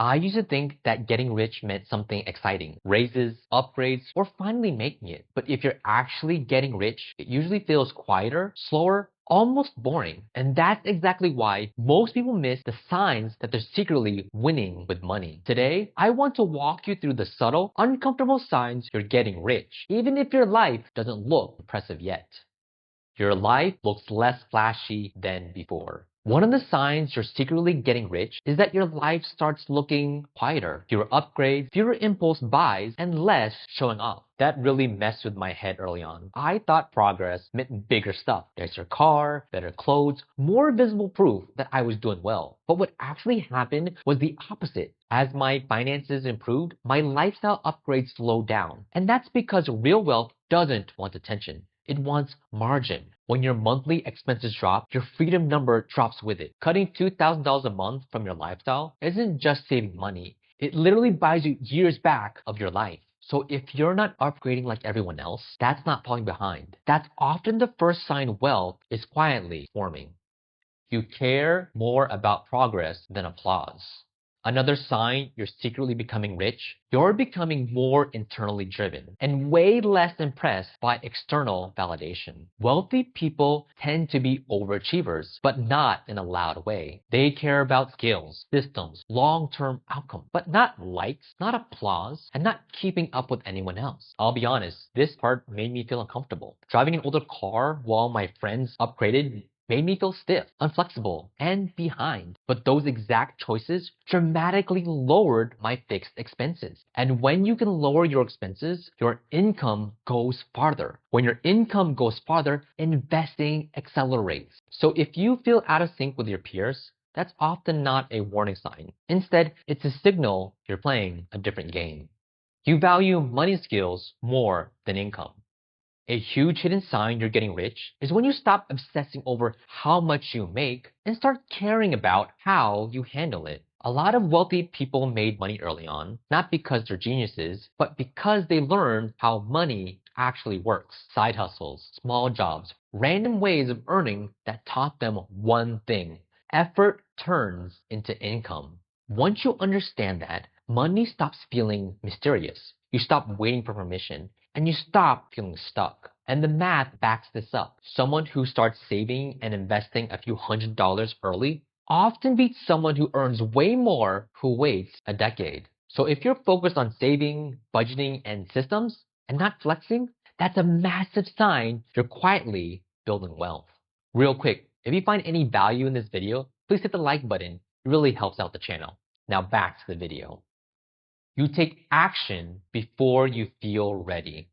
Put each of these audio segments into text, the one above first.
I used to think that getting rich meant something exciting, raises, upgrades, or finally making it. But if you're actually getting rich, it usually feels quieter, slower, almost boring. And that's exactly why most people miss the signs that they're secretly winning with money. Today, I want to walk you through the subtle, uncomfortable signs you're getting rich, even if your life doesn't look impressive yet. Your life looks less flashy than before. One of the signs you're secretly getting rich is that your life starts looking quieter, fewer upgrades, fewer impulse buys, and less showing off. That really messed with my head early on. I thought progress meant bigger stuff, nicer car, better clothes, more visible proof that I was doing well. But what actually happened was the opposite. As my finances improved, my lifestyle upgrades slowed down. And that's because real wealth doesn't want attention. It wants margin. When your monthly expenses drop, your freedom number drops with it. Cutting $2,000 a month from your lifestyle isn't just saving money. It literally buys you years back of your life. So if you're not upgrading like everyone else, that's not falling behind. That's often the first sign wealth is quietly forming. You care more about progress than applause. Another sign you're secretly becoming rich, you're becoming more internally driven and way less impressed by external validation. Wealthy people tend to be overachievers, but not in a loud way. They care about skills, systems, long-term outcome, but not likes, not applause, and not keeping up with anyone else. I'll be honest, this part made me feel uncomfortable. Driving an older car while my friends upgraded made me feel stiff, unflexible, and behind. But those exact choices dramatically lowered my fixed expenses. And when you can lower your expenses, your income goes farther. When your income goes farther, investing accelerates. So if you feel out of sync with your peers, that's often not a warning sign. Instead, it's a signal you're playing a different game. You value money skills more than income. A huge hidden sign you're getting rich is when you stop obsessing over how much you make and start caring about how you handle it. A lot of wealthy people made money early on, not because they're geniuses, but because they learned how money actually works. Side hustles, small jobs, random ways of earning that taught them one thing. Effort turns into income. Once you understand that, money stops feeling mysterious. You stop waiting for permission and you stop feeling stuck. And the math backs this up. Someone who starts saving and investing a few $100s early often beats someone who earns way more who waits a decade. So if you're focused on saving, budgeting, and systems, and not flexing, that's a massive sign you're quietly building wealth. Real quick, if you find any value in this video, please hit the like button. It really helps out the channel. Now back to the video. You take action before you feel ready.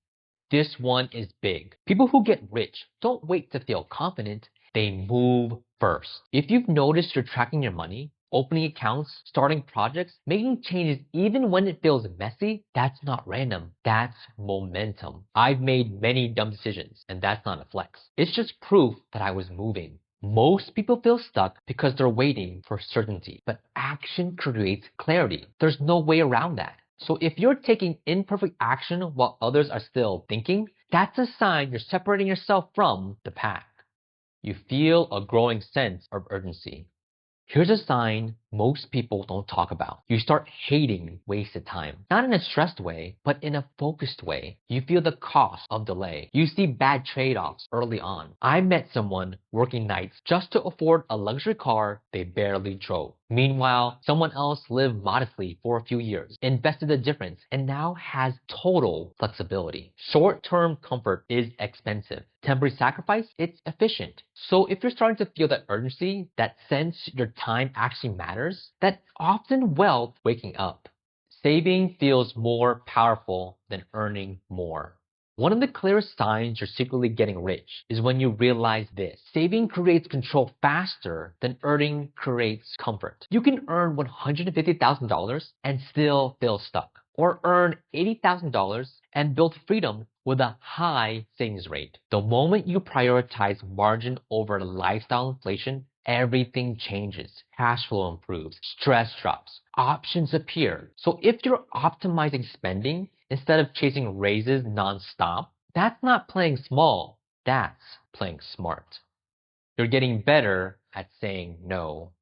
This one is big. People who get rich don't wait to feel confident. They move first. If you've noticed you're tracking your money, opening accounts, starting projects, making changes even when it feels messy, that's not random. That's momentum. I've made many dumb decisions, and that's not a flex. It's just proof that I was moving. Most people feel stuck because they're waiting for certainty, but action creates clarity. There's no way around that. So if you're taking imperfect action while others are still thinking, that's a sign you're separating yourself from the pack. You feel a growing sense of urgency. Here's a sign most people don't talk about. You start hating wasted time. Not in a stressed way, but in a focused way. You feel the cost of delay. You see bad trade-offs early on. I met someone working nights just to afford a luxury car they barely drove. Meanwhile, someone else lived modestly for a few years, invested the difference, and now has total flexibility. Short-term comfort is expensive. Temporary sacrifice, it's efficient. So if you're starting to feel that urgency, that sense your time actually matters, that's often wealth waking up. Saving feels more powerful than earning more. One of the clearest signs you're secretly getting rich is when you realize this. Saving creates control faster than earning creates comfort. You can earn $150,000 and still feel stuck, or earn $80,000 and build freedom with a high savings rate. The moment you prioritize margin over lifestyle inflation, everything changes. Cash flow improves, stress drops, options appear. So if you're optimizing spending instead of chasing raises nonstop, that's not playing small, that's playing smart. You're getting better at saying no.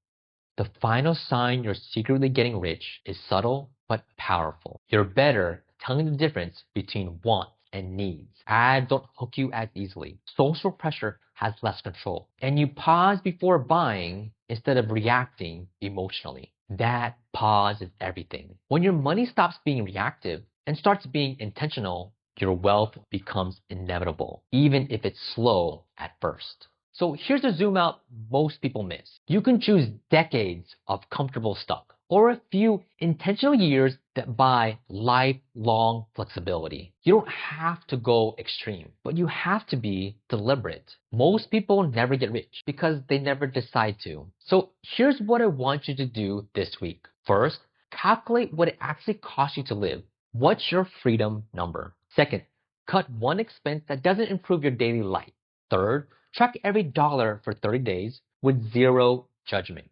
The final sign you're secretly getting rich is subtle but powerful. You're better at telling the difference between wants and needs. Ads don't hook you as easily. Social pressure has less control. And you pause before buying instead of reacting emotionally. That pause is everything. When your money stops being reactive and starts being intentional, your wealth becomes inevitable, even if it's slow at first. So here's a zoom out most people miss. You can choose decades of comfortable stuff or a few intentional years that buy lifelong flexibility. You don't have to go extreme, but you have to be deliberate. Most people never get rich because they never decide to. So here's what I want you to do this week. First, calculate what it actually costs you to live. What's your freedom number? Second, cut one expense that doesn't improve your daily life. Third, track every dollar for 30 days with zero judgment.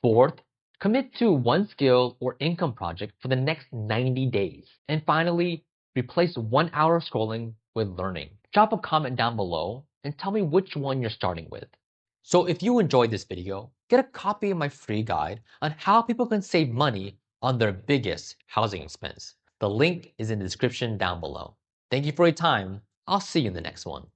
Fourth, commit to one skill or income project for the next 90 days. And finally, replace 1 hour of scrolling with learning. Drop a comment down below and tell me which one you're starting with. So if you enjoyed this video, get a copy of my free guide on how people can save money on their biggest housing expense. The link is in the description down below. Thank you for your time. I'll see you in the next one.